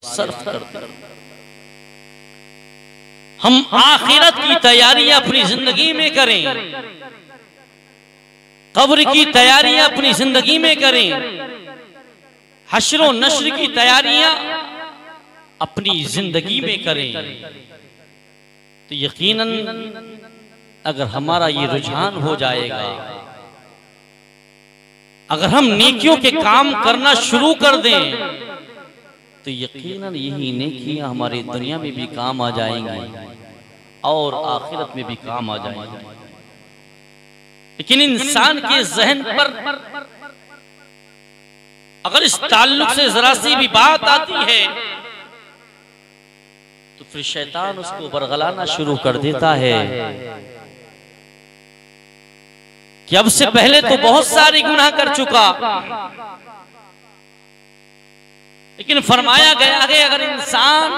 Surf करते हैं। हम आखिरत की तैयारियां अपनी जिंदगी में करें, कब्र की तैयारियां अपनी जिंदगी में करें, हश्र व नश्र की तैयारियां अपनी जिंदगी में करें, तो यकीनन अगर हमारा ये रुझान हो जाएगा, अगर हम नेकियों के काम करना शुरू कर दें, तो यकीनन यही नेकियां हमारी दुनिया में भी काम आ जाएंगी और आखिरत में भी काम आ जाएंगी। लेकिन इंसान के जहन पर अगर इस ताल्लुक से जरा सी भी बात आती है तो फिर शैतान उसको बरगलाना शुरू कर देता है कि अब से पहले तो बहुत सारे गुनाह कर चुका, लेकिन फरमाया गया है अगर इंसान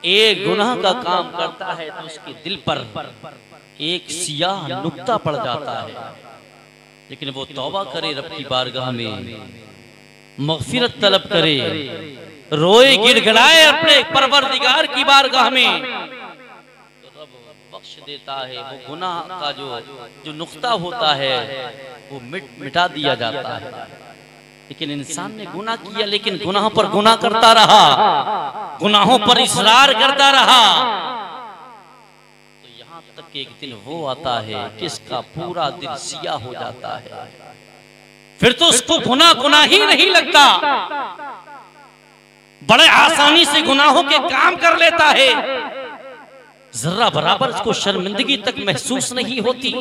एक गुनाह का काम करता है तो उसके दिल पर एक सियाह नुक्ता पड़ जाता है, लेकिन वो तौबा करे, रब की बारगाह में मग़फ़िरत तलब करे, रोए गिड़गिड़ाए अपने परवरदिगार की बारगाह में, तो रब बख्श देता है। वो गुनाह का जो नुक्ता होता है वो मिटा दिया जाता है। लेकिन इंसान ने गुनाह किया, लेकिन गुनाह पर गुनाह करता रहा, गुनाहों पर इसरार करता रहा, तो यहाँ तक कि एक दिन वो आता है कि इसका पूरा दिल सियाह हो जाता है, फिर तो उसको गुनाह ही नहीं लगता, बड़े आसानी से गुनाहों के काम कर लेता है, जरा बराबर उसको शर्मिंदगी तक महसूस नहीं होती।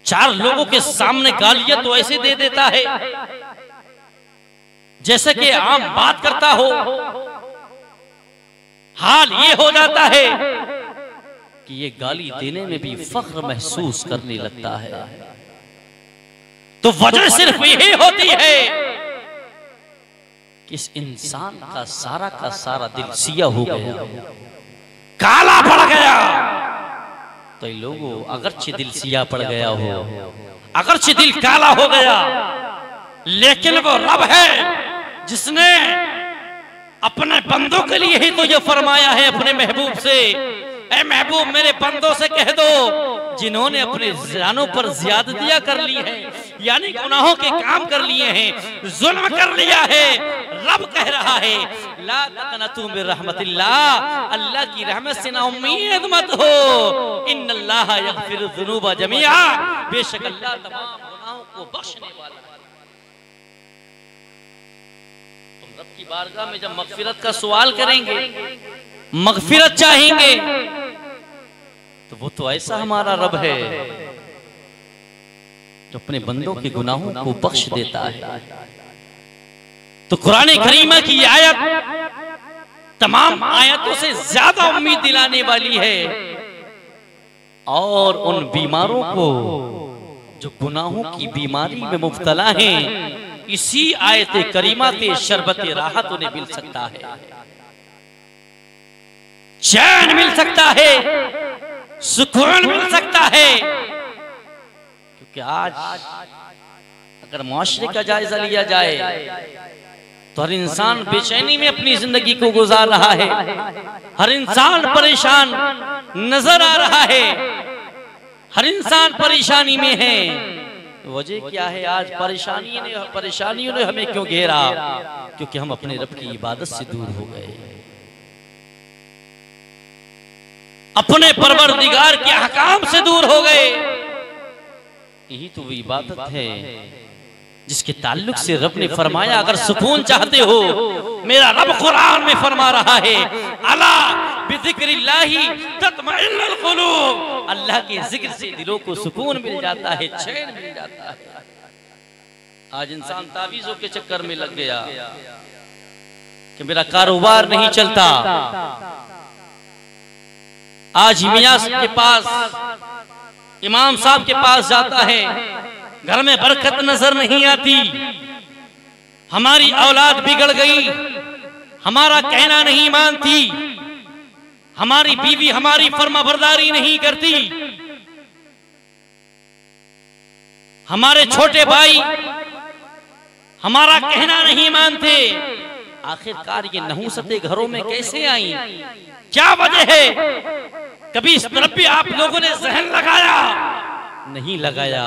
चार लोगों के सामने गालियां तो ऐसे दे देता है जैसे कि आम बात करता हो। हाल ये हो जाता है कि ये गाली देने में भी फख्र महसूस करने लगता है। तो वजह सिर्फ यही होती है कि इस इंसान का सारा दिल सिया हो गया, काला पड़ गया। तो लोगों अगरचे दिल सिया पड़ गया हो, अगरचे दिल काला हो गया, लेकिन वो रब है जिसने अपने बंदों के लिए ही तो ये फरमाया है अपने महबूब से, ऐ महबूब मेरे बंदों से कह दो जिन्होंने अपने जानों पर ज़्यादतियां कर ली है, यानी गुनाहों के काम कर लिए हैं, जुल्म कर लिया है, रब कह रहा है ला तक़नतू मिन रहमतिल्लाह, अल्लाह की रहमत से ना उम्मीद मत हो, इन्नल्लाह यग़फ़िरु ज़ुनूब जमीआ, बेशक अल्लाह तमाम गुनाहों को बख्शने वाला है। तुम रब की बारगाह में जब मग़फ़िरत का सवाल करेंगे, मग़फ़िरत चाहेंगे, तो वो तो ऐसा हमारा रब है जो अपने बंदों के गुनाहों को बख्श देता है। तो कुरान करीमा की आयत तमाम आयतों से ज्यादा उम्मीद दिलाने वाली है, और उन बीमारों को जो गुनाहों की बीमारी में मुब्तला हैं, इसी आयत करीमा से शरबत राहत उन्हें मिल सकता है, चैन मिल सकता है, सुकून मिल सकता है। क्योंकि आज अगर मुआशरे का जायजा लिया जाए तो हर इंसान बेचैनी में अपनी जिंदगी को गुजार रहा है, हर इंसान परेशान नजर आ रहा है, हर इंसान परेशानी में है। वजह क्या है? आज परेशानियों ने हमें क्यों घेरा? क्योंकि हम अपने रब की इबादत से दूर हो गए, अपने परवरदिगार के अहकाम से दूर हो गए। यही तो वो इबादत है जिसके ताल्लुक से रब ने फरमाया अगर सुकून चाहते हो, मेरा रब कुरान में फरमा रहा है अला बिज़िक्रिल्लाहि तत्मइन्नुल क़ुलूब, अल्लाह के जिक्र से दिलों को सुकून मिल जाता है, चैन मिल जाता है। आज इंसान तावीज़ों के चक्कर में लग गया कि मेरा कारोबार नहीं चलता, आज मियां के पास, इमाम साहब के पास जाता है, घर में बरकत नजर नहीं आती, हमारी औलाद बिगड़ गई, हमारा कहना नहीं मानती, हमारी बीवी हमारी फर्माबरदारी नहीं करती, हमारे छोटे भाई हमारा कहना नहीं मानते, आखिरकार ये नहुसतें घरों में कैसे आई, क्या वजह है? कभी इस तरफ भी आप लोगों ने जहन लगाया? नहीं लगाया।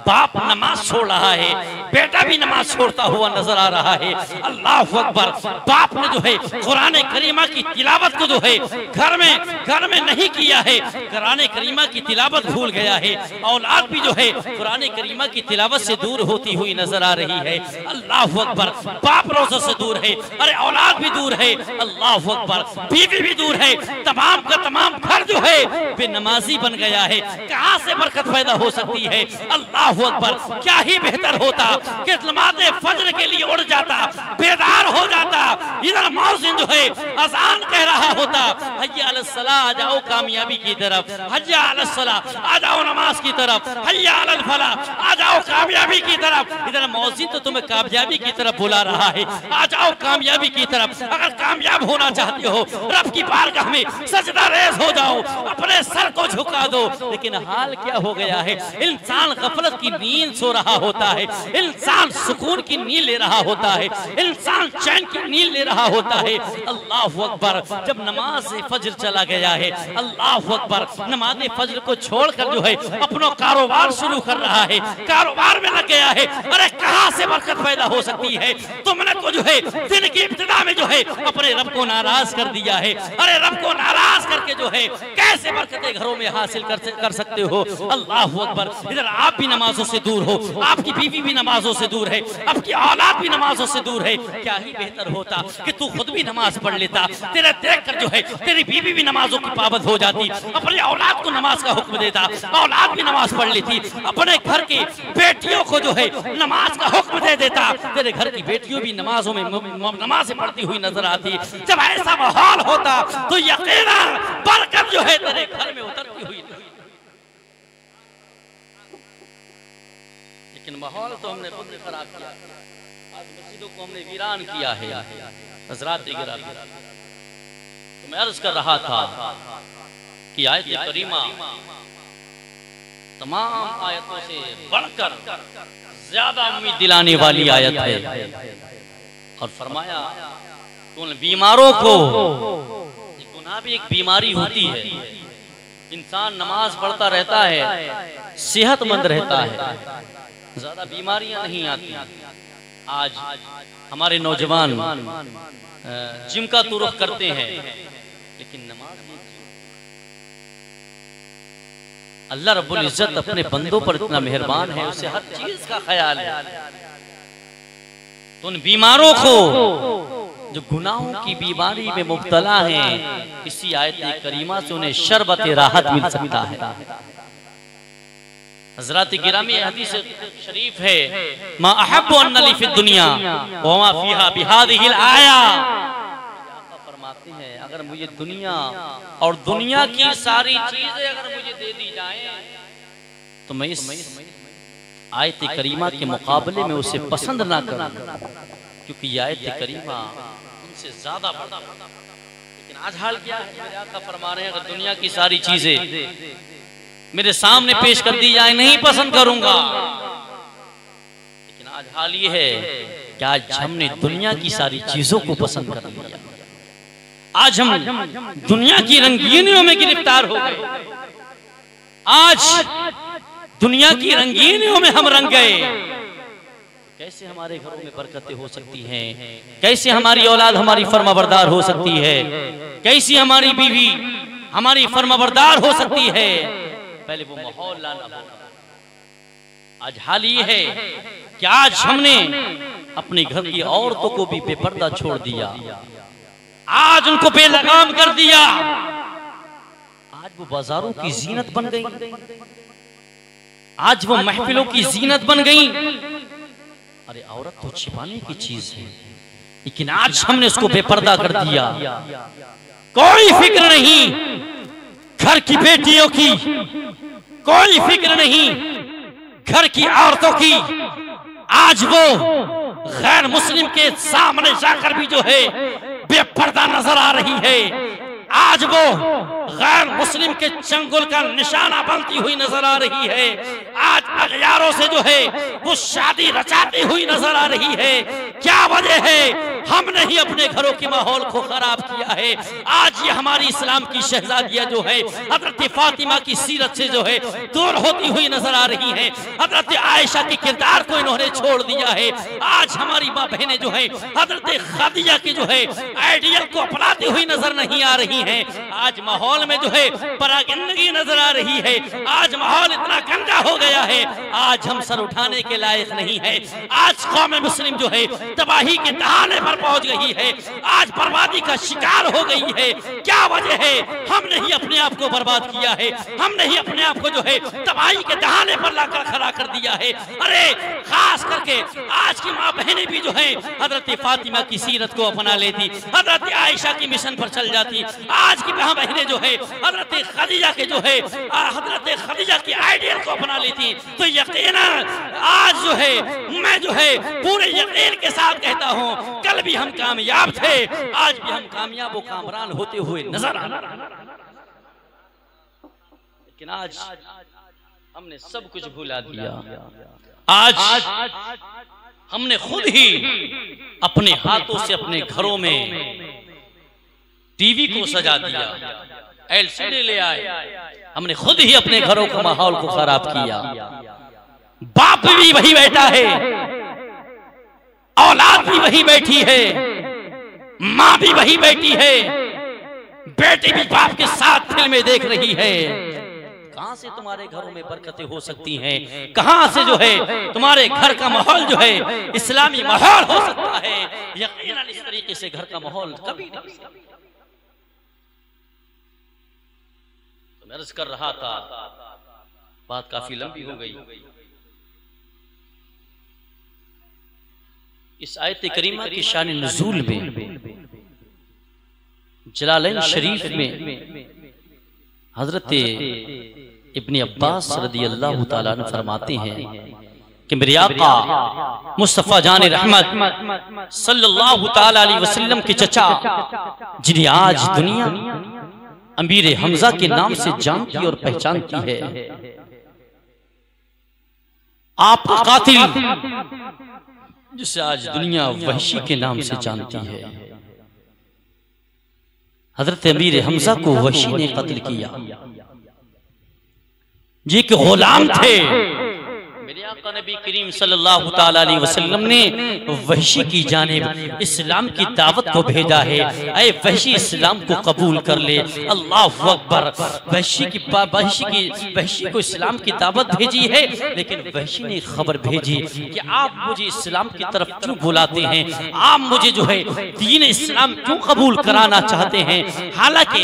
बाप नमाज छोड़ रहा है, बेटा भी नमाज छोड़ता हुआ नजर आ रहा है। अल्लाह अकबर। बाप ने जो है कुरान करीमा की तिलावत को जो है घर में नहीं किया है, कुरान करीमा की तिलावत भूल गया है। औलाद भी जो है कुरान करीमा की तिलावत से दूर होती हुई नजर आ रही है। अल्लाह अकबर। बाप रोज़े से दूर है, अरे औलाद भी दूर है। अल्लाह अकबर। बीवी भी दूर है, तमाम का तमाम घर जो है बेनमाजी बन गया है। कहाँ से बरकत पैदा हो सकती है? अल्लाह अकबर। क्या ही बेहतर होता कि नमाज़े फज्र के लिए उठ जाता, बेदार हो जाता, इधर मौज़िन जो है अज़ान कह रहा होता, हय्या अलस सलाह, आ जाओ कामयाबी की तरफ, हय्या अलस सलाह, आ जाओ नमाज की तरफ, हय्या अलल फलाह, आ जाओ कामयाबी की तरफ। इधर मौज़िन तो तुम्हें कामयाबी की तरफ बुला रहा है, आ जाओ कामयाबी की तरफ। अगर कामयाब होना चाहते हो, रब की बारगाह में सजदा रेज़ हो जाओ, अपने सर को झुका दो। लेकिन हाल क्या हो गया है? इंसान गफलत की नींद सो रहा होता है, इंसान सुकून की नींद ले रहा होता है, इंसान चैन की नींद ले रहा होता है। अल्लाह अकबर। जब नमाज फज्र चला गया है, अल्लाह अकबर, नमाज फज्र को छोड़कर जो है अपना कारोबार शुरू कर रहा है, कारोबार में लग गया है। अरे कहां से बरकत पैदा हो सकती है? तुमने तो जो है दिन की इब्तिदा में जो है अपने रब को नाराज कर दिया है। अरे रब को नाराज करके जो है कैसे बरकतें घरों में हासिल कर सकते हो? अल्लाह अकबर। इधर आप भी नमाजों से दूर हो, आपकी बीवी भी नमाजों से दूर है, आपकी औलाद भी नमाजों से दूर है। क्या ही बेहतर होता कि तू खुद भी नमाज पढ़ लेता, तेरे देखकर जो है तेरी बीवी भी नमाजों की पाबंद हो जाती, अपनी औलाद को नमाज का हुक्म देता, औलाद भी नमाज पढ़ लेती, अपने घर की बेटियों को जो है नमाज का हुक्म दे देता, तेरे घर की बेटियों भी नमाजों में नमाज पढ़ती हुई नजर आती। जब ऐसा माहौल होता तो यकीनन बरकत जो है तेरे घर में उतरती हुई। लेकिन माहौल तो हमने खुद खराब किया, आज मस्जिदों को हमने वीरान किया है। हज़रात गिरामी, तो मैं अर्ज कर रहा था कि आयत करीमा तमाम आयतों से बढ़कर ज्यादा उम्मीद दिलाने वाली आयत है। और फरमाया उन बीमारों को, गुनाह भी एक बीमारी होती है, इंसान नमाज पढ़ता रहता है, सेहतमंद रहता है, ज्यादा बीमारियां नहीं आती। आज हमारे नौजवान जिम का तो रुख करते हैं, लेकिन नमाज नहीं। अल्लाह रब्बुल इज्जत अपने बंदों पर इतना मेहरबान है, उसे हर चीज का ख्याल है। तो उन बीमारों को जो गुनाहों की बीमारी में मुब्तला हैं, इसी आयत करीमा से उन्हें शरबत राहत मिल सकता है। हज़रात गिरामी हदीस शरीफ है, मा अहब्बु अन ली फी दुनिया व मा फीहा बिहादिहिल आया। फरमाते हैं अगर मुझे दुनिया और दुनिया की सारी चीजें अगर मुझे दे दी जाएं, तो मैं इस आयत करीमा के मुकाबले में उसे पसंद ना करूं, क्योंकि ये आयत करीमा उनसे ज्यादा बड़ा। लेकिन आज हाल क्या है? मेरे आका फरमा रहे हैं अगर दुनिया की सारी चीजें मेरे सामने पेश कर दी जाए, नहीं पसंद करूंगा। लेकिन आज हाल ये है कि आज हमने दुनिया की सारी चीजों को पसंद कर लिया। आज हम दुनिया की रंगीनियों में गिरफ्तार हो गए। आज दुनिया की रंगीनियों में हम रंग गए। कैसे हमारे घरों में बरकतें हो सकती हैं? कैसे हमारी औलाद हमारी फर्माबरदार हो सकती है? कैसी हमारी बीवी हमारी फर्माबरदार हो सकती है? पहले वो माहौल लाना होगा। आज हाल ये है कि आज हमने अपने घर की औरतों को भी बेपर्दा छोड़ दिया, आज उनको बेलगाम कर दिया। आज वो बाजारों की जीनत बन गई, आज वो महफिलों की जीनत बन गई। अरे औरत तो छिपाने की चीज है, लेकिन आज हमने उसको बेपर्दा कर दिया। कोई फिक्र नहीं घर की बेटियों की, कोई फिक्र नहीं घर की औरतों की। आज वो गैर मुस्लिम के सामने जाकर भी जो है बेपर्दा नजर आ रही है। आज वो गैर मुस्लिम के चंगुल का निशाना बनती हुई नजर आ रही है। आज अगयारों से जो है वो शादी रचाती हुई नजर आ रही है। क्या वजह है? हमने ही अपने घरों के माहौल को खराब किया है। आज ये हमारी इस्लाम की शहजादियां जो है हजरत फातिमा की सीरत से जो है दूर होती हुई नजर आ रही हैं। हजरत आयशा के किरदार को इन्होंने छोड़ दिया है। आज हमारी माँ बहनें जो है हजरत खदीजा की जो है आइडियल को अपनाती हुई नजर नहीं आ रही हैं। आज माहौल में जो है परागंदगी नजर आ रही है। आज माहौल इतना गंदा हो गया है, आज हम सर उठाने के लायक नहीं है। आज कौम मुस्लिम जो है तबाही के दहाने पर पहुंच गई है, आज बर्बादी का शिकार हो गई है। क्या वजह है? हमने ही अपने आप को बर्बाद किया है, हमने ही अपने आप को जो है तबाही के दहाने पर लाकर खड़ा कर दिया है। अरे खास करके आज की माँ बहनें भी जो है हजरत फातिमा की सीरत को अपना लेती, हजरत आयशा की मिशन पर चल जाती। आज की माँ बहनें जो है हजरत खदीजा के जो है हजरत खदीजा की आइडियल को अपना लेती, तो यकीनन आज जो है मैं जो है पूरे यकीन के साथ कहता हूँ कल भी हम कामयाब थे, आज भी हम कामयाब व कामरान होते हुए नजर आ रहे हैं। लेकिन आज हमने सब कुछ भुला दिया। आज हमने खुद ही अपने हाथों से अपने घरों में टीवी को सजा दिया, एलसीडी ले आए, हमने खुद ही अपने घरों के माहौल को खराब किया। बाप भी वही बैठा है, औलाद भी वही बैठी है, माँ भी वही बैठी है, बेटी भी बाप के साथ फिल्में देख रही है। कहां से तुम्हारे घरों में बरकतें हो सकती हैं? कहां से जो है तुम्हारे घर का माहौल जो है इस्लामी माहौल हो सकता है? यकीनन इस तरीके से घर का माहौल कभी नहीं। तो मैं अर्ज कर रहा था, बात काफी लंबी हो गई। इस आयत करीमा की शान नुज़ूल में जलालैन शरीफ में हजरत इब्ने अब्बास रदियल्लाहु ताला अन्हु फरमाते हैं कि मेरे आका मुस्तफा जान रहमत सल्लल्लाहु ताला अलैहि वसल्लम के चचा, जिन्हें आज दुनिया अमीर हमजा के नाम से जानती और पहचानती है, आपका कातिल जिसे आज दुनिया वहशी के नाम से जानती है, हजरत अमीर हमजा को वहशी ने कत्ल किया। ये एक गुलाम थे। मेरे आका नबी करीम सल्लल्लाहु ताला अलैहि वसल्लम ने वहशी की जानिब इस्लाम की दावत को भेजा है। ऐ वहशी इस्लाम को कबूल कर ले। अल्लाहु अकबर। वहशी को इस्लाम की दावत भेजी है, लेकिन वहशी ने खबर भेजी कि आप मुझे इस्लाम की तरफ क्यों बुलाते हैं, आप मुझे जो है दीन इस्लाम क्यों कबूल कराना चाहते हैं। हालांकि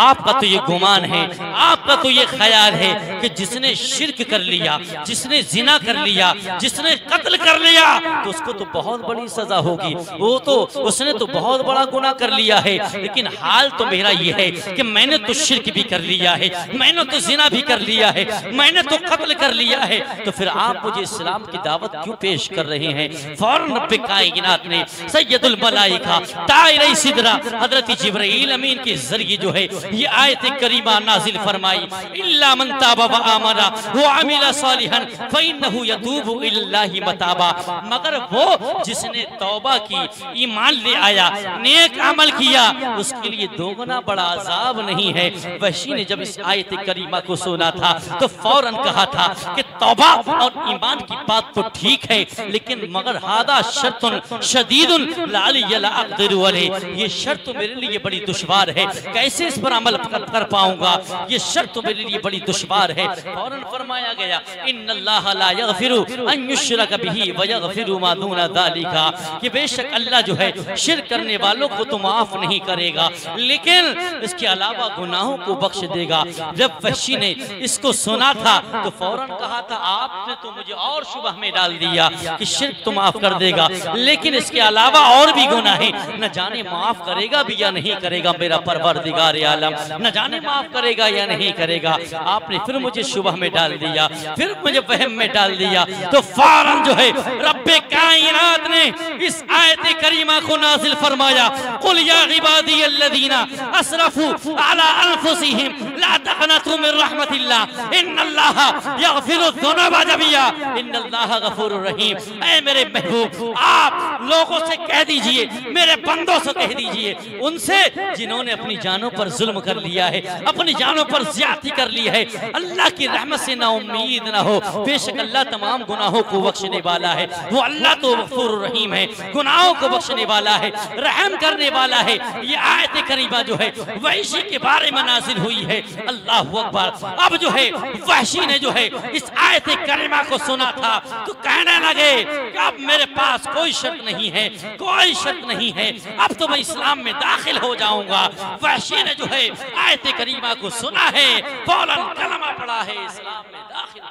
आपका तो ये गुमान है, आपका तो ये ख्याल है कि जिसने शिर्क कर लिया, जिसने जिना कर लिया, जिसने कत्ल कर लिया, तो उसको तो बहुत बड़ी सजा होगी, वो तो उसने तो बहुत बड़ा गुनाह कर लिया है। लेकिन हाल तो मेरा ये है कि मैंने तो शिर्क भी कर लिया है, मैंने तो जिना भी कर लिया है, मैंने तो कत्ल कर लिया है, तो फिर आप मुझे इस्लाम की दावत क्यों पेश कर रहे हैं। फौरन रब्बे कायनात ने सैयदुल मलाइका ताइरे सिदरा हजरत जिब्राइल अमीन के जरिए जो है ये आयत करीमा नाजिल फरमाई, इल्ला मन ताबा व आमना व अमिला सालिहन फइन्नहु यतूबु इल्लाहि मताबा। मगर वो जिसने तौबा की, ईमान ले आया, नेक अमल किया, उसके लिए दोगुना बड़ा अजाब नहीं है। वहशी ने जब इस आयत करीमा को सुना था तो फौरन कहा था कि तौबा और ईमान की बात तो ठीक है, लेकिन मगर हादा शर्तुन शदीदुन ला अक़दिरु अलैह, ये शर्त तो मेरे लिए बड़ी दुश्वार है, कैसे इस पर अमल कर पाऊंगा, ये शर्त तो मेरे लिए बड़ी दुश्वार है। फौरन फरमाया गया, इन्नल्लाह ला यग़फिरु अन युश्रक बिही व यग़फिरु मा दूना ज़ालिका, कि बेशक अल्लाह जो है शिर्क करने वालों को तो माफ नहीं करेगा, लेकिन इसके अलावा गुनाहों को बख्श देगा। जब वहशी ने इसको सुना था तो फौरन कहा था, आपने तो मुझे और शुबह में डाल दिया कि शिर्क तो माफ कर देगा, लेकिन इसके अलावा और भी गुनाह है, न जाने माफ करेगा भी या नहीं करेगा मेरा परवरदिगार आलम, न जाने माफ करेगा या नहीं करेगा। आपने फिर मुझे शुबह में डाल दिया, फिर मुझे वहम में डाल दिया, लिया तो फौरन जो है रब्बे कायनात ने इस आयत करीमा को नाजिल फरमाया, कुल या इबादी अल्लज़ीना असरफू अला अनफुसिहिम ला तक़नतू मिन रहमतिल्लाह इन्नल्लाहा यग़फिरु ज़ुनूबा जमीआ इन्नल्लाहा गफूरुर रहीम। ऐ मेरे महबूब, आप लोगों से कह दीजिए, मेरे बंदों से कह दीजिए, उनसे जिन्होंने अपनी जानों पर जुल्म कर लिया है, अपनी जानों पर ज्यादती कर ली है, अल्लाह की रहमत से ना उम्मीद ना हो। बेशक अल्लाह तमाम गुनाहों को बख्शने वाला है, वो अल्लाह तो गफूर रहीम है, गुनाहों को बख्शने वाला है, रहम करने वाला है। ये आयत करीमा जो है वहशी के बारे में नाजिल हुई है। अल्लाहु अकबर। अब जो है वहशी ने जो है इस आयत करीमा को सुना था तो कहने लगे कि अब मेरे पास कोई शर्त नहीं है, कोई शर्त नहीं है, अब तो मैं इस्लाम में दाखिल हो जाऊंगा। वहशी ने जो है आयत करीमा को सुना है, फौरन कलमा पड़ा है, इस्लाम में दाखिल।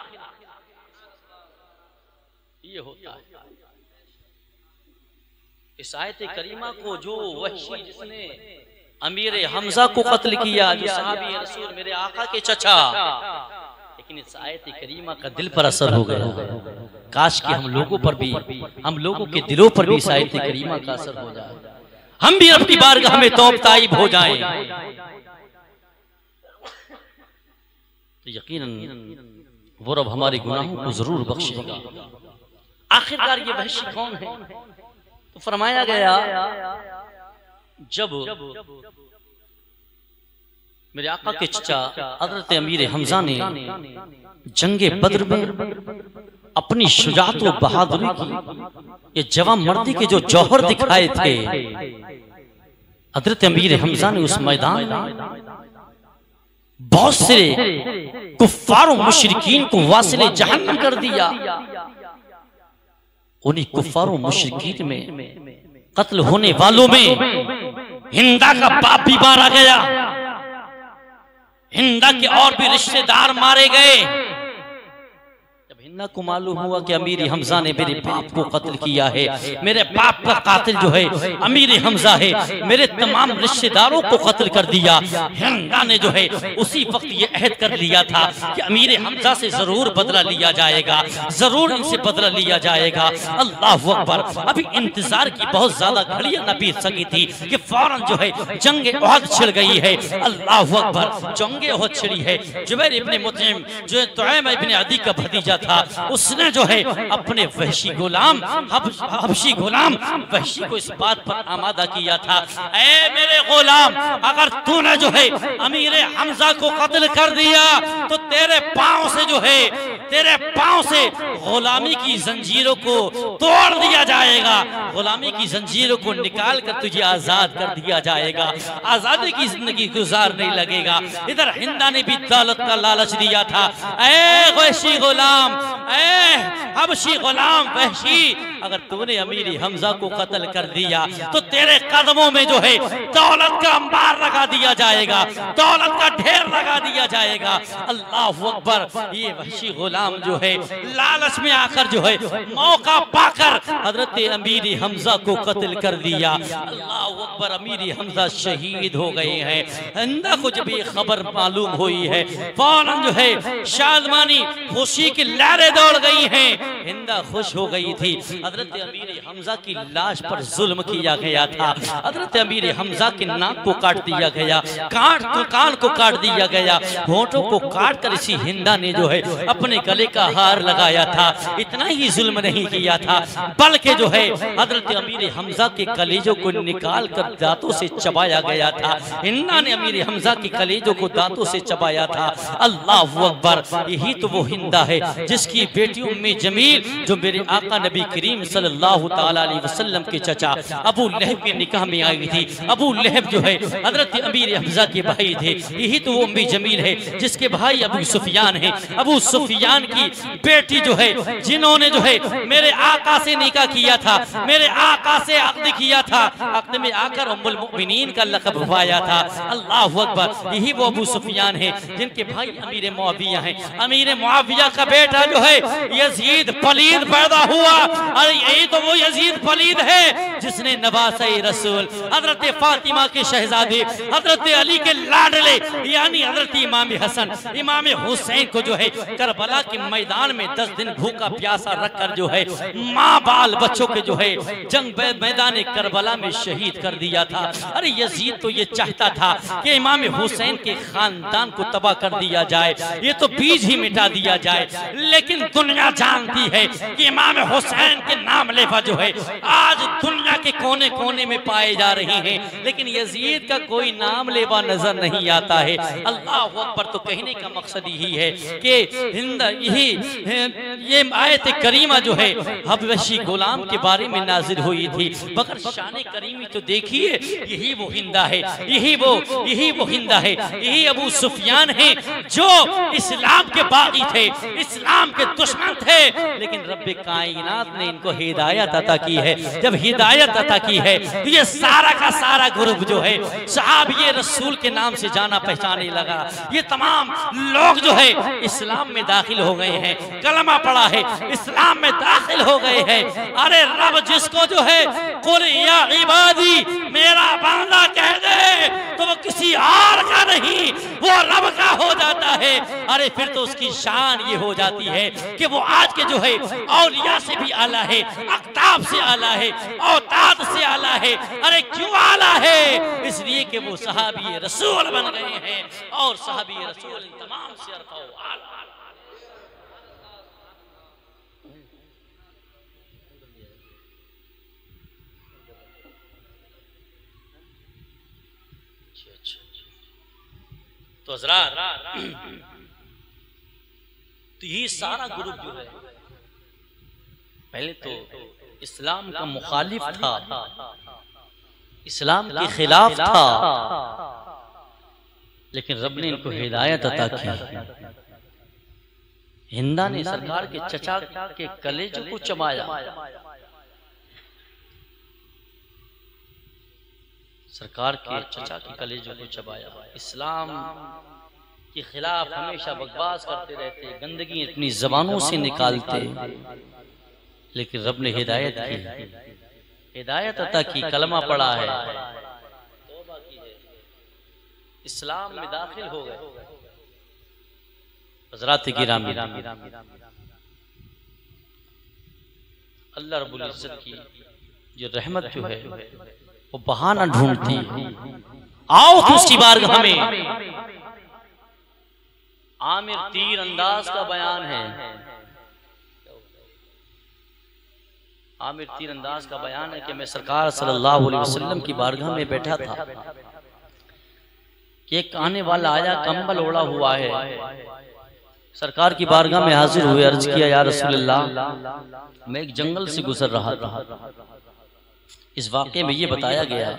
ये होता है इस आयत करीमा को जो वहशी जिसने अमीर हमजा को कत्ल किया, जो सहाबी रसूल मेरे आका के चचा, लेकिन इस आयत करीमा का दिल पर असर हो गया। काश कि हम लोगों पर भी, हम लोगों के दिलों पर भी इस आयत करीमा का असर हो जाए, हम भी अपनी बारगाह में तौब ताइब हो जाएं, तो यकीनन वो रब हमारे गुनाहों को जरूर बख्शेगा। आखिरकार ये वहशी कौन है? तो फरमाया गया जब मेरे आका के चचा हज़रत अमीर हमजा ने जंगे बद्र में अपनी शुजाअत व बहादुरी की, ये जवान मर्दी के जो जौहर दिखाए थे, हज़रत अमीर हमजा ने उस मैदान में बहुत से कुफ्फार व मुशरिकीन को वासिले जहन्नम कर दिया। उन्हीं कुफ्फार व मुशरिकीन में कत्ल होने वालों में हिंदा का बाप भी मारा गया, हिंदा के और भी रिश्तेदार मारे गए। जब हिंदा को मालूम हुआ कि अमीर हमजा ने मेरे बाप को कत्ल किया है, मेरे बाप का कातिल जो है अमीर हमजा है, मेरे तमाम रिश्तेदारों को कत्ल कर दिया, हिंदा ने जो है उसी वक्त ये अहद कर लिया था कि अमीर हमजा से जरूर बदला लिया जाएगा, जरूर इनसे बदला लिया जाएगा। अल्लाह अकबर। अभी इंतजार की बहुत ज्यादा घड़ियां न बीत सकी थी कि फौरन जो है जंगे उहद छिड़ गई है। अल्लाह अकबर। जंगे उहद छिड़ी है। जुबैर इब्ने मुतइम जो तुऐम इब्ने अदी का भतीजा था, उसने जो है अपने वहशी गुलाम हबशी गुलाम वहशी को इस बात पर आमादा किया था, ऐ मेरे गुलाम, अगर तूने जो है अमीर हमजा को कत्ल कर दिया तो तेरे पांव से जो है, तेरे पांव से गुलामी की जंजीरों को तोड़ दिया जाएगा, गुलामी की जंजीरों को निकाल कर तुझे आजाद कर दिया जाएगा, आजादी की जिंदगी गुजारने लगेगा। इधर हिंदा ने भी दौलत का लालच दिया था, ऐ वहशी गुलाम, ऐ हबशी गुलाम वहशी, अगर तूने अमीर हमजा को कत्ल कर दिया तो तेरे कदमों में जो है दौलत का अंबार लगा दिया जाएगा, दौलत का ढेर लगा दिया जाएगा। अल्लाह अकबर। ये वहशी गुलाम जो है लालच में आकर जो है मौका पाकर हजरत अमीर हमजा को कत्ल कर दिया। अल्लाह अकबर। अमीर हमजा शहीद हो गए हैं। हिंदा को जब ये खबर मालूम हुई है, फौरन जो है शादमानी खुशी की लहरें दौड़ गई हैं। हिंदा खुश हो गई थी। हजरत अमीर हमजा की लाश पर जुल्म किया गया था। हजरत अमीर हमजा के नाक को काट दिया गया, कान को काट दिया गया, होठों को काट कर इसी हिंदा ने जो है अपने गले का हार लगाया था। इतना ही जुल्म नहीं किया था, बल्कि जो है हजरत अमीर हमजा के कलेजों को निकाल कर दांतों से चबाया गया था। हिंदा ने अमीर हमजा के कलेजों को दांतों से चबाया था। अल्लाह अकबर। यही तो वो हिंदा है जिसकी बेटी उम्मे जमील जो मेरे आका नबी करीम सल्लल्लाहु ताला अलैहि वसल्लम के चचा अबू लहब के निकाह में आई थी। अबू लहब जो है हजरत अमीर हमजा के भाई थे। यही तो वो उम्मे जमील है जिसके भाई अबू सुफियान है। अबू सुफियान की बेटी जो है जिन्होंने जो है मेरे आका से निकाह किया था, मेरे आका से अक़्द किया था, अक़्द में आकर उम्मुल मुमिनीन का लक़ब पाया था। अल्लाह अकबर। यही वो अबू सुफियान है जिनके भाई अमीर मुआविया हैं। अमीर मुआविया का बेटा जो है यजीद पलीद पैदा हुआ। अरे यही तो वो यजीद पलीद है जिसने नवासे रसूल हजरत फातिमा के शहजादे हजरत अली के लाडले यानी हजरत इमाम हसन इमाम हुसैन को जो है करबला के मैदान में 10 दिन भूखा प्यासा रखकर जो है माँ बाल बच्चों के जो है जंग मैदान करबला में शहीद कर दिया था। अरे यजीद तो ये चाहता था कि इमाम हुसैन के खानदान को तबाह कर दिया जाए, ये तो बीज ही मिटा दिया जाए, लेकिन दुनिया जानती है कि इमाम हुसैन के नाम लेवा जो है आज दुनिया के कोने कोने में पाए जा रहे हैं, लेकिन यजीद का कोई नाम लेवा नजर नहीं आता है। अल्लाह अकबर। तो कहने का मकसद यही है कि हिंद यही ये आयत करीमा जो है हबशी गुलाम के बारे में नाजिल हुई थी, मगर शान करीमी तो देखिए यही वो हिंदा है, यही वो हिंदा है, यही अबू सुफियान है जो इस्लाम के बागी थे, इस्लाम के दुश्मन थे, लेकिन रब्बे कायनात ने इनको हिदायत अता की है। जब हिदायत अता की है तो ये सारा का सारा ग्रुप जो है सहाबी रसूल के नाम से जाना पहचाने लगा। ये तमाम लोग जो है इस्लाम में दाखिल हो गए हैं, कलमा पढ़ा है, इस्लाम में दाखिल हो गए हैं। अरे रब जिसको जो है कुल या इबादी मेरा बंदा कह दे तो वो किसी और का नहीं, वो रब का हो जाता है। अरे फिर तो उसकी शान ये हो जाती है कि वो आज के जो है औलिया से भी आला है, अख्ताब से आला है, औताद से आला है। अरे क्यों आला है? इसलिए कि वो सहाबी रसूल बन गए हैं और सहाबी रसूल तमाम से अरफा आला। तो हज़रात तो ये सारा ग्रुप जो है पहले तो इस्लाम का मुखालिफ था, इस्लाम के खिलाफ था, लेकिन रब ने इनको हिदायत अता की। हिंदा ने सरकार के चचा के कलेजे को चबाया, सरकार के चचा के कलेजों को चबाया। इस्लाम के खिलाफ हमेशा बकवास करते रहते, गंदगी अपनी जबानों से निकालते, लेकिन रब ने हिदायत की, हिदायत अता की, कलमा पढ़ा है, तौबा की है, इस्लाम में दाखिल हो गए। हज़रात गिरामी, अल्लाह रब्बुल इज्जत की जो रहमत जो है वो बहाना ढूंढती, आओ तो उसकी बारगाह में। आमिर तीर अंदाज का बयान है, आमिर तीर अंदाज का बयान है कि मैं सरकार सल्लल्लाहु अलैहि वसल्लम की बारगाह में बैठा था कि एक आने वाला आया, कंबल ओढ़ा हुआ है, सरकार की बारगाह में हाजिर हुए, अर्ज किया या रसूलल्लाह मैं एक जंगल से गुजर रहा था। इस वाक़े में ये बताया गया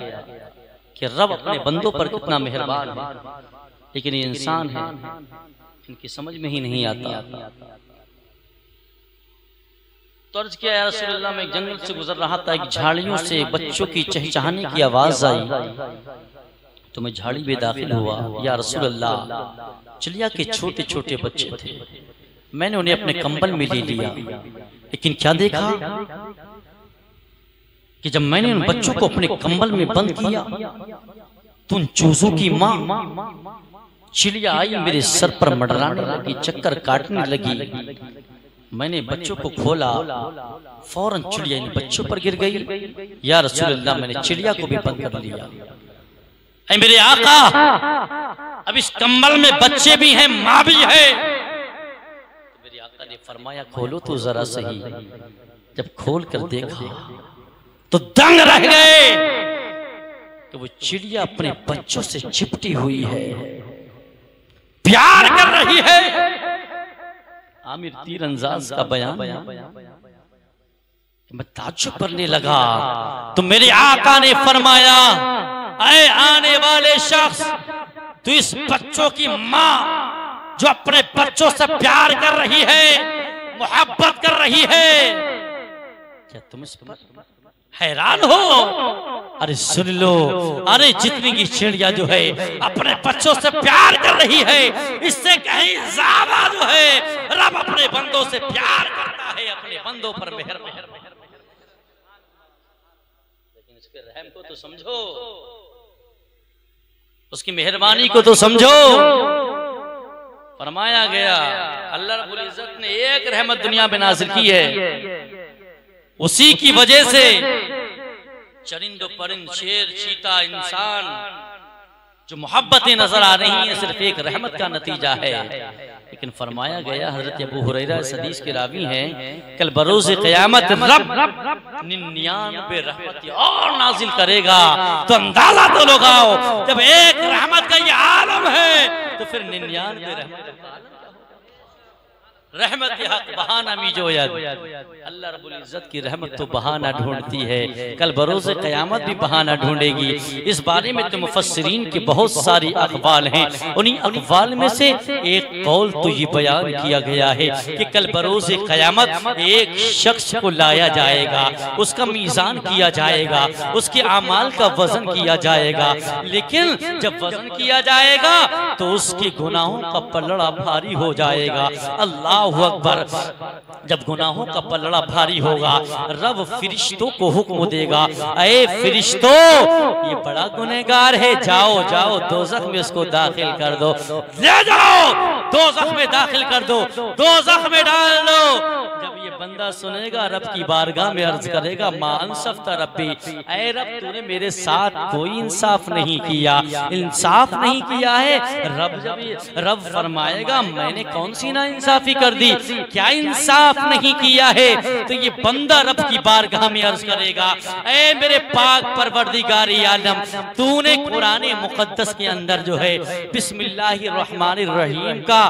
कि रब अपने बंदों पर कितना मेहरबान है, लेकिन ये इंसान है, इनकी समझ में ही नहीं आता। तो अर्ज किया या रसूलल्लाह मैं एक जंगल से गुजर रहा था, एक झाड़ियों से बच्चों की चहचहाने की आवाज आई, तो मैं झाड़ी में दाखिल हुआ। या रसूलल्लाह चिड़िया के छोटे छोटे बच्चे थे, मैंने उन्हें अपने कंबल में ले लिया, लेकिन क्या देखा कि जब मैंने उन बच्चों को अपने कंबल में बंद किया तो उन चूजों की माँ चिड़िया आई, मेरे सर पर मंडराने लगी, चक्कर काटने लगी। मैंने बच्चों को खोला, फौरन चिड़िया इन बच्चों पर गिर गई। या रसूलल्लाह मैंने चिड़िया को भी बंद कर लिया। ऐ मेरे आका, अब इस कंबल में बच्चे भी हैं, माँ भी है। तो मेरे आका ने फरमाया खोलो तो जरा सही। जब खोल कर देखा तो दंग रह गए कि वो चिड़िया अपने बच्चों से चिपटी हुई है, प्यार कर रही है। आमिर तीरंदाज का बयान, मैं ताज्जुब करने लगा तो मेरे आका ने फरमाया ऐ आने वाले शख्स, तू इस बच्चों की माँ जो अपने बच्चों से प्यार कर रही है, मोहब्बत कर रही है, क्या तुम इस पर हैरान हो? अरे सुन लो, अरे जितनी की चिड़िया जो है अपने बच्चों से प्यार कर रही है, इससे कहीं ज्यादा जो है रब अपने बंदों से प्यार करता है, अपने बंदों पर मेहर रहम को तो समझो, उसकी मेहरबानी को तो समझो। फरमाया गया अल्लाह रब्बुल इज्जत ने एक रहमत दुनिया में नाज़िल की है, उसी की वजह से चरिंदो परिंद, शेर, चीता, इंसान जो मोहब्बतें नजर आ रही हैं सिर्फ एक रहमत का नतीजा है। लेकिन फरमाया गया, हजरत अबू हुरैरा इस हदीस के रावी हैं, कल बरोज़ क़यामत रब 99 रहमत और नाजिल करेगा। तो अंदाजा तो लगाओ, जब एक रहमत का ये आलम है तो फिर 99 रहमत के हक बहाना मीजोयद। अल्लाह रब्बुल इज्जत की रहमत तो बहाना ढूंढती है, कल बरोज़े क़यामत भी बहाना ढूंढेगी। इस बारे में तो मुफस्सिरीन के बहुत सारी अक़वाल हैं। उन्हीं अक़वाल में से एक कौल तो ये बयान किया गया है कि कल बरोज़े क़यामत एक शख्स को लाया जाएगा, उसका मीज़ान किया जाएगा, उसके आमाल का वजन किया जाएगा। लेकिन जब वजन किया जाएगा तो उसके गुनाहों का पलड़ा भारी हो जाएगा। अल्लाह अकबर। जब गुनाहों का पलड़ा भारी होगा, रब फिरिश्तों को हुक्म देगा, ऐ फिरिश्तों, ये बड़ा गुनहगार है, जाओ जाओ दोज़ख में इसको दाखिल कर दो, ले जाओ दोज़ख में दाखिल कर दो, दोज़ख में डाल दो। जब ये बंदा सुनेगा, रब की बारगाह में अर्ज करेगा, मा अंसफ्ता रब्बी, ऐ रब तूने मेरे साथ कोई इंसाफ नहीं किया, इंसाफ नहीं किया है। रब फरमाएगा, मैंने कौन सी ना इंसाफी कर दी, क्या इंसाफ नहीं किया है? तो ये बंदा रब की बारगाह में अर्ज करेगा, ऐ मेरे पाक परवरदिगार आलम, तूने कुरान मुकद्दस के अंदर जो है बिस्मिल्लाहिर रहमानिर रहीम का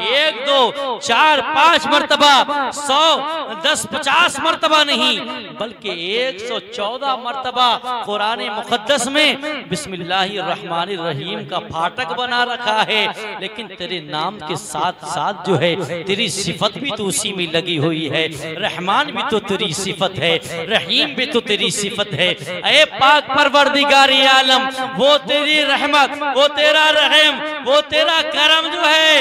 1 2 4 5 मर्तबा, 100 10 50 मर्तबा नहीं बल्कि 114 मर्तबा कुरान मुकद्दस में बिस्मिल्लाहिर रहमानिर रहीम का फाटक बना रखा है। लेकिन तेरे नाम के साथ साथ जो है तेरी सिफत भी तो उसी में लगी हुई है। रहमान भी तो तेरी सिफत है, रहीम भी तो तेरी सिफत है। ऐ पाक परवरदिगार आलम, वो तेरी रहमत, वो तेरा रहम, वो तेरा करम जो है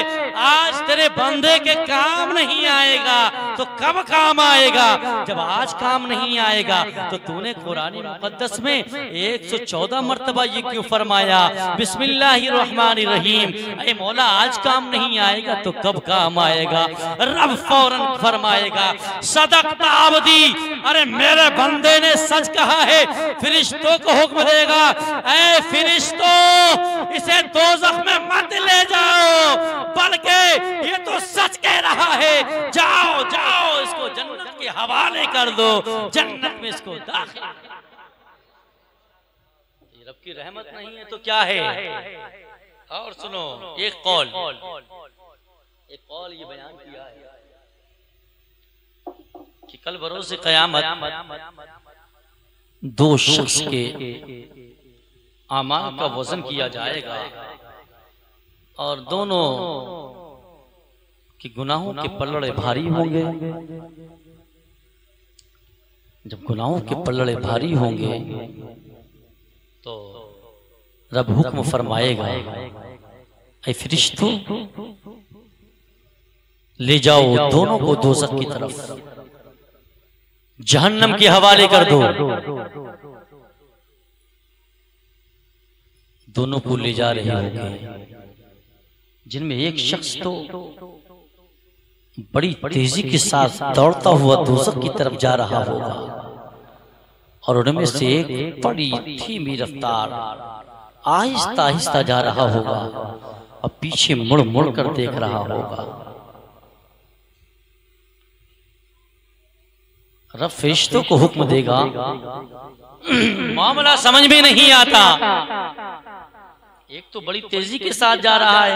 आज तेरे बंदे के काम नहीं आएगा तो कब काम आएगा? जब आज काम नहीं आएगा तो तूने कुरान मुकद्दस में 114 मर्तबा ये क्यों फरमाया बिस्मिल्लाहिर रहमानिर रहीम? ऐ मौला, आज काम नहीं आएगा तो कब काम आएगा? रब फौरन फरमाएगा, सदक़ता अब्दी, अरे मेरे बंदे ने सच कहा है। फिरिश्तों को हुक्म देगा, ऐ फिरिश्तों, इसे दोज़ख में मत ले जाओ, बल्कि ये तो सच कह रहा है, जाओ जाओ इसको जन्नत के हवाले कर दो, जन्नत में इसको दाखिल। ये रब की रहमत नहीं है तो क्या है? और सुनो, एक कौल ये बयान किया है कि कल बरोज़े क़यामत 2 शख्स के आमाल का वजन किया जाएगा और दोनों के गुनाहों के पलड़े भारी होंगे। जब गुनाहों के पलड़े भारी होंगे तो रब हुक्म फरमाएगा, ऐ फरिश्तों, ले जाओ दोनों को दोज़ख की तरफ, जहन्नम के हवाले कर दो। दोनों को ले जा रहे होंगे, जिनमें एक शख्स तो बड़ी तेजी के साथ दौड़ता हुआ दोज़ख की तरफ जा रहा होगा और उनमें से एक बड़ी धीमी रफ्तार आहिस्ता आहिस्ता जा रहा होगा और पीछे मुड़ मुड़ कर देख रहा होगा। रब फरिश्तों को हुक्म देगा, मामला समझ में नहीं आता, एक तो बड़ी तेजी के साथ जा रहा है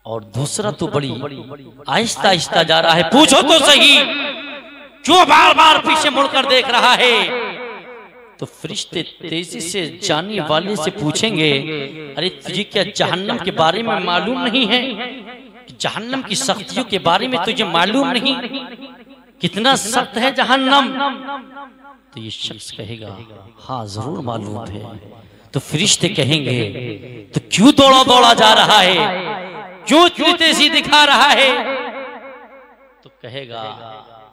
और दूसरा तो बड़ी आहिस्ता आहिस्ता जा रहा है, पूछो तो सही क्यों बार बार पीछे मुड़कर देख रहा है? तो फरिश्ते तेजी से जाने वाले से पूछेंगे, अरे तुझे क्या जहन्नम के बारे में मालूम नहीं है? जहन्नम की सख्तियों के बारे में तुझे मालूम नहीं? कितना सख्त है जहन्नम? तो ये शख्स कहेगा, हाँ जरूर मालूम है। तो फरिश्ते कहेंगे, तो क्यों दौड़ा दौड़ा जा रहा है, क्यों तेजी दिखा रहा है? तो कहेगा,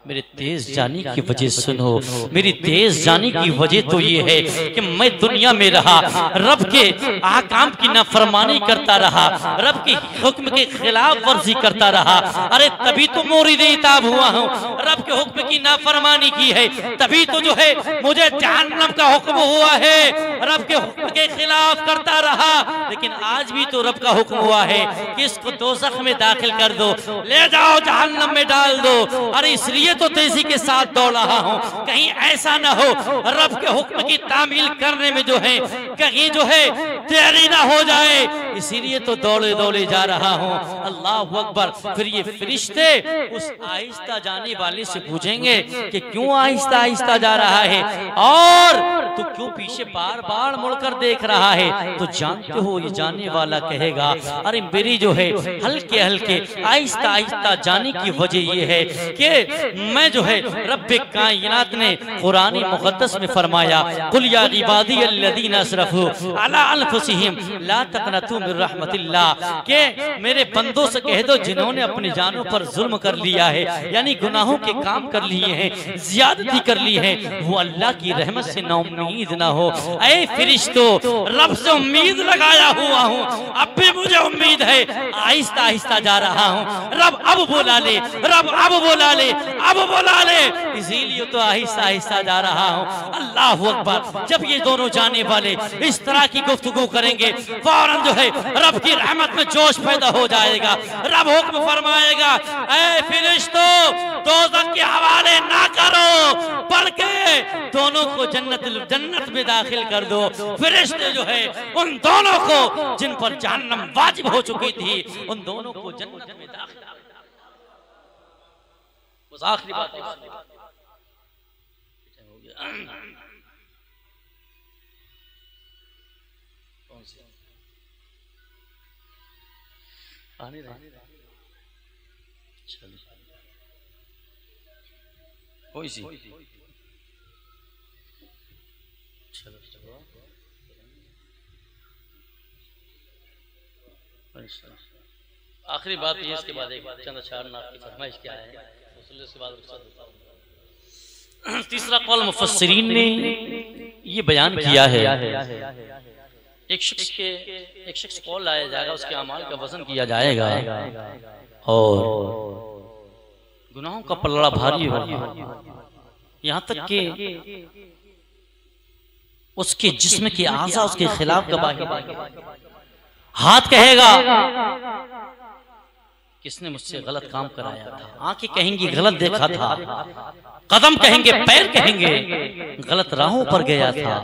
मेरे तेज जाने की वजह सुनो, मेरी तेज जाने की वजह तो ये है कि मैं दुनिया में रहा, रब के ahकाम की नाफरमानी करता रहा, रब के हुक्म के खिलाफ वर्जी करता रहा। अरे तभी तो मोरिद इताब हुआ हूँ, रब के हुक्म की नाफरमानी की है, तभी तो जो है मुझे जहन्नम का हुक्म हुआ है, रब के हुक्म के खिलाफ करता रहा। लेकिन आज भी तो रब का हुक्म हुआ है कि इसको दोज़ख में दाखिल कर दो, ले जाओ जहन्नम में डाल दो। अरे इसलिए तो तेजी के साथ दौड़ रहा हूँ, कहीं ऐसा ना हो रब के हुक्म की तामील करने में जो है कहीं जो है देरी ना हो जाए, इसीलिए तो दौड़े दौड़े जा रहा हूँ। अल्लाह अकबर। फिर ये फरिश्ते उस आहिस्ता जाने वाले से पूछेंगे कि क्यों आहिस्ता आहिस्ता जा रहा है और तो क्यों पीछे बार बार मुड़कर देख रहा है। तो जानते हो ये जाने वाला कहेगा अरे मेरी जो है हल्के हल्के आहिस्ता आहिस्ता जाने की वजह ये है कि मैं जो है रब्बे कायनात ने कुरान मुक़द्दस में फरमाया कुल या इबादी अल्लज़ीना असरफ़ू अला अनफुसिहिम ला तक़नतू मिन रहमतिल्लाह, के मेरे बंदों से कह दो जिन्होंने अपनी जानों पर जुल्म कर लिया है, यानी गुनाहों के काम कर लिए हैं, ज़ियादती कर ली है, वो अल्लाह की रहमत से नाउम्मीद ना हो। ऐ फरिश्तों, रब से उम्मीद लगाया हुआ हूँ, अब भी मुझे उम्मीद है, आहिस्ता आहिस्ता जा रहा हूँ। रब अब बुला ले, रब अब बुला ले, अब बुला ले, इसीलिए तो आहिस्ता आहिस्ता जा रहा हूँ। अल्लाह अकबर। जब ये दोनों जाने वाले इस तरह की गुफ्तगू करेंगे, फौरन जो है रब की रहमत में जोश पैदा हो जाएगा। रब हुक्म फरमाएगा ऐ फरिश्तों, दोज़ख के हवाले ना करो, बल्कि दोनों को जन्नत में दाखिल कर दो। फरिश्ते जो है उन दोनों को जिन पर जहन्नम वाजिब हो चुकी थी, उन दोनों को जन्नत में दाखिल। बस आखिरी बात कौन सी आने रहे कोई सी आखिरी बात ये, इसके बाद एक चंद अशआर नात की फरमाइश क्या है, उसके बाद तीसरा कौल मुफस्सिरीन ने ये बयान किया है एक शख्स कौल लाया जाएगा, उसके अमाल का वजन किया जाएगा और गुनाहों का पल्ला भारी होगा, यहाँ तक कि उसके जिस्म की आज़ा उसके खिलाफ गवाही। हाथ कहेगा किसने मुझसे गलत काम कराया था, आंखें कहेंगी गलत देखा था, कदम कहेंगे पैर कहेंगे गलत राहों पर गया था।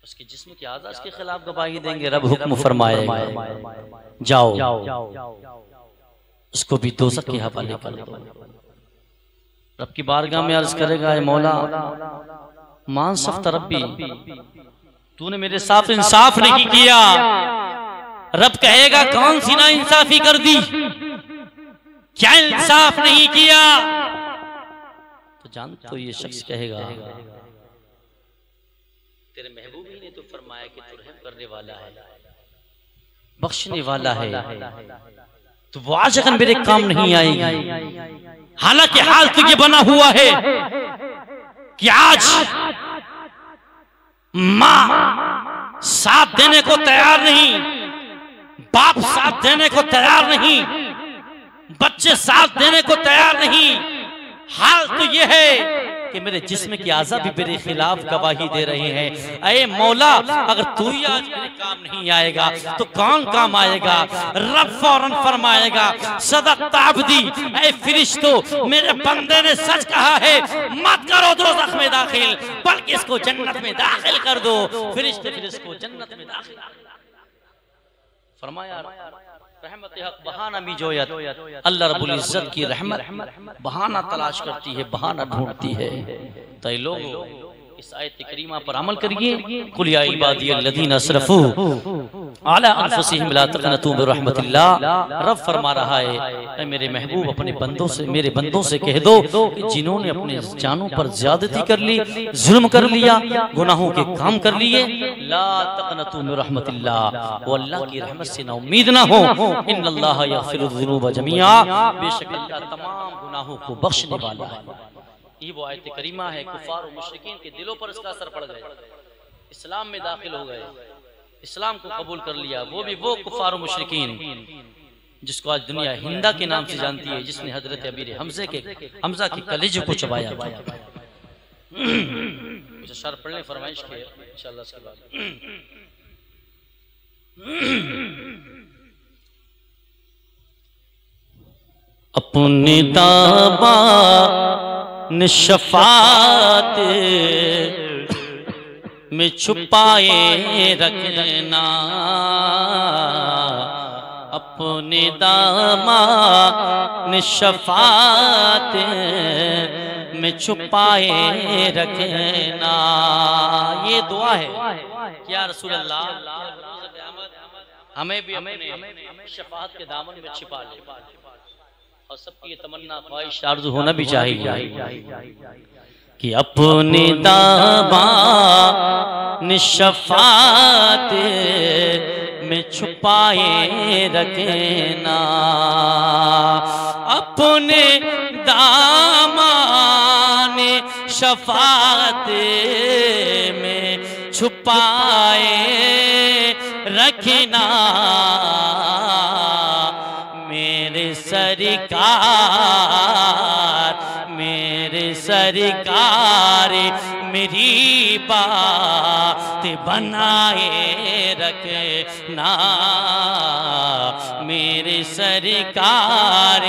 उसके जिस्म की आज़ा उसके खिलाफ गवाही देंगे। रब हुक्म फरमाएगा जाओ उसको भी दोज़ख के हवाले कर दो। रब की बारगाह में अर्ज करेगा ऐ मौला मान सफ्त रब्बी, तूने मेरे साथ इंसाफ नहीं किया। रब कहेगा कौन सी ना इंसाफी कर दी, क्या इंसाफ नहीं किया। तो जान तो ये शख्स कहेगा तेरे महबूब ही ने तो फरमाया कि तू रहम करने वाला है, बख्शने वाला है, तो वो आज अगर मेरे काम नहीं आएगी। हालांकि हाल तो ये बना हुआ है कि आज माँ साथ देने को तैयार नहीं, बाप साथ देने को तैयार नहीं, बच्चे साथ देने को तैयार नहीं। हाल तो ये है कि मेरे जिस्म की आज़ा भी मेरे खिलाफ गवाही दे रहे हैं। ऐ मौला अगर तू ही आज मेरे काम नहीं आएगा तो कौन काम आएगा। रब फौरन फरमाएगा सदक़्ता अब्दी, ऐ फरिश्तों मेरे बंदे ने सच कहा है, मत करो दोज़ख में दाखिल बल्कि इसको जन्नत में दाखिल कर दो। फरिश्ते फिर इसको जन्नत में दाखिल फरमाया। रहमत हक बहाना मिजोयत, अल्लाह रब्बुल इज्जत की रहमत बहाना तलाश करती है, बहाना ढूंढती है। तो ये लोग इस आयत करीमा पर अमल करिए। कुल या इबादियल्लज़ीना असरफू अला अनफुसिहिम ला तक़नतू मिन रहमतिल्लाह। रब फरमा रहा है मेरे महबूब अपने बंदों से, मेरे बंदों से कह दो कि जिन्होंने अपने जानों पर ज्यादती कर ली, जुल्म कर लिया, गुनाहों के काम कर लिए, ला तक़नतू मिन रहमतिल्लाह, वो अल्लाह की रहमत से ना उम्मीद ना हो। इन्नल्लाह यग़फ़िरुज़्ज़ुनूब जमीआ, बेशक अल्लाह तमाम गुनाहों को बख्शने वाला है। ये वो आयत करीमा है, कुफार और मुशरिकीन के दिलों पर इसका असर पड़ गया, इस्लाम में दाखिल हो गए, इस्लाम को कबूल कर लिया। वो भी वो कुफार और मुशरिकीन जिसको आज दुनिया हिंदा के नाम से जानती है, जिसने हजरत अमीर हमजा के कलेजे को चबाया था। शर पढ़ने फरमाइश के इंशाअल्लाह इसके बाद अपने दावा शफात में छुपाए रखना, अपने दामा शफात में छुपाए रखना। ये दुआ है कि या रसूल अल्लाह हमें भी अपने शफात के दामन में छिपा ले। और सबकी ये तमन्ना ख्वाहिश आरज़ू होना भी चाहिए कि अपने दामन शफात में छुपाए रखना, अपने दामन शफात में छुपाए रखना। मेरे सरकार मेरी बात बनाए रखना, मेरे सरकार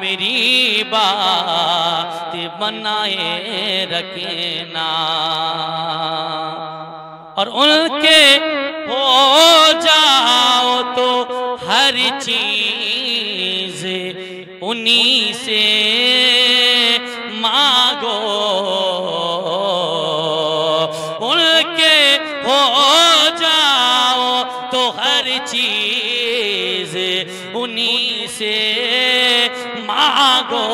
मेरी बात बनाए रखना। और उनके हो जाओ तो हर चीज उन्हीं से मांगो, उनके हो जाओ तो हर चीज उन्हीं से मांगो।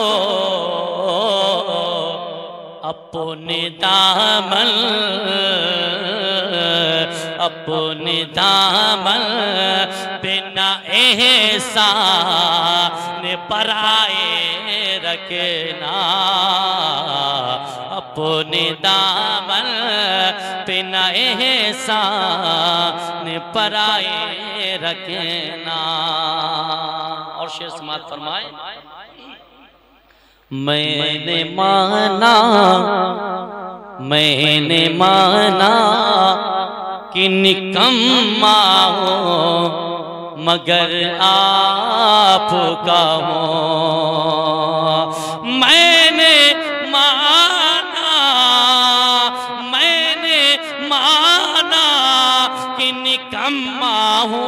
अपने दामन बिना एहसान पराए रखना, अपने दामन बिना एहसान पराए रखना। और शेर समात फरमाए, मैंने माना कि निकम्मा हो मगर आपका हो। मैंने माना कि निकम्मा हो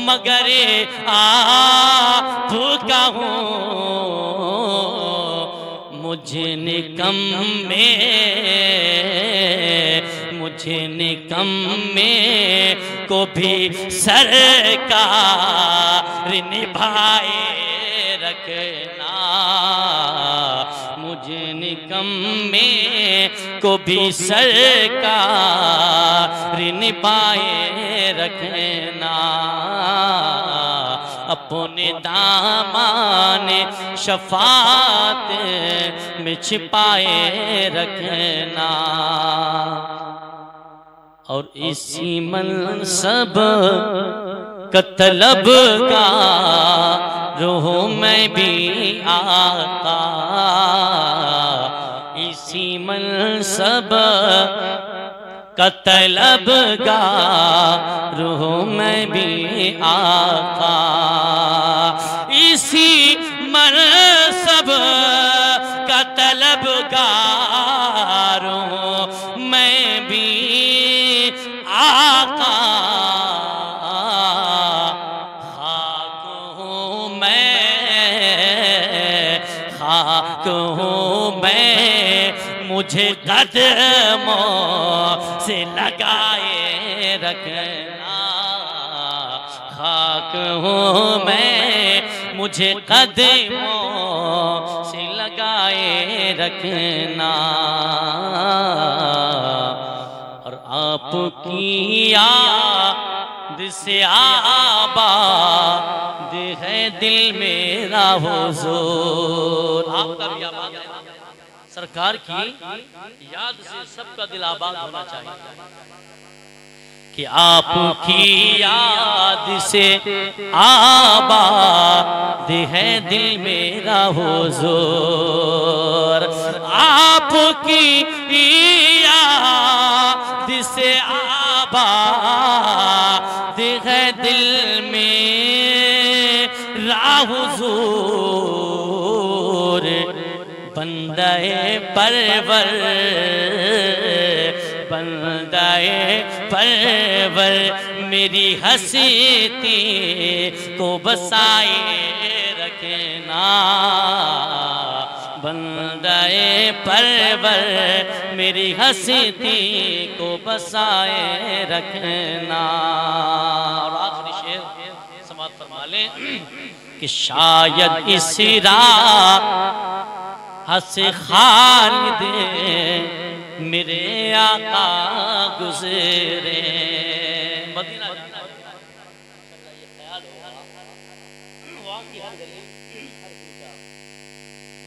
मगर आपका हो। मुझे निकम्मे को भी सरकार निभाए रखना, मुझे निकम्मे को भी सरकार निभाए रखना। अपने दामन शफात में छिपाए रखना। और इसी मनसब का तलबगार हूँ मैं भी आका, इसी मनसब का तलबगार हूँ मैं भी आका, इसी मनसब का तलबगार हूँ मैं भी आका। खाक हूँ मैं मुझे कदमों से लगाए रखना, खाक हूँ मैं मुझे कदमों से लगाए रखना। और आपकी याद से आबाद है दिल मेरा हुजूर। आपका भी आबाद है, सरकार की याद से सबका दिल आबाद होना चाहिए कि आपकी याद से आबाद है दिल मेरा हुजूर। आपकी याद से आबाद है दिल मेरा हुजूर। बंदाए परवर, बंदाए परवर मेरी हसीती को बसाए रखना। बंदाए परवर मेरी हसीती को बसाए रखना। और आखिरी शेर समाप्त फरमा लें कि शायद इस राह से खालिद मेरे आका गुजरे। मदीना ये ख्याल होगा वहाँ की हर गली हर कूचा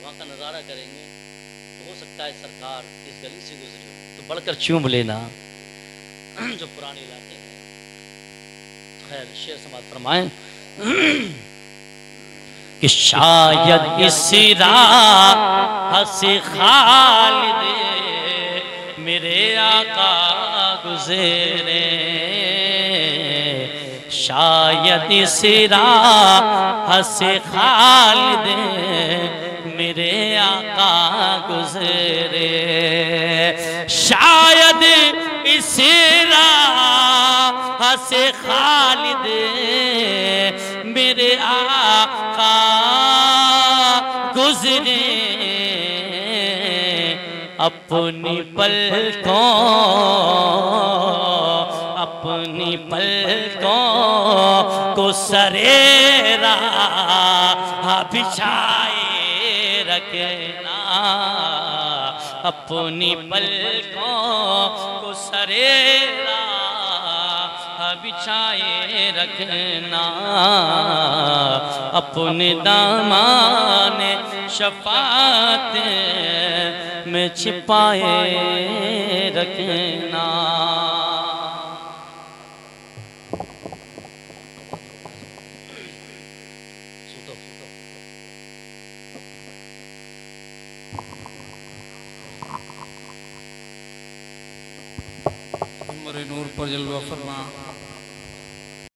वहाँ का नज़ारा करेंगे तो हो सकता है सरकार इस गली से गुजरी हो तो बढ़कर चूम लेना जो पुराने इलाके हैं। खैर शेर समाप्त फरमाएं कि शायद इस राह से खालिद मेरे आका गुजरे। शायद इस राह से खालिद मेरे आका गुजरे। शायद इस राह से खालिद मेरे आका गुजरे। अपनी पलकों, अपनी पलकों को सरेरा बिछाए रखना। अपनी पलकों को सरेरा बिछाए रखना। अपने दामन शफात में छिपाए रखना। उम्र नूर पर जलवा फरमा।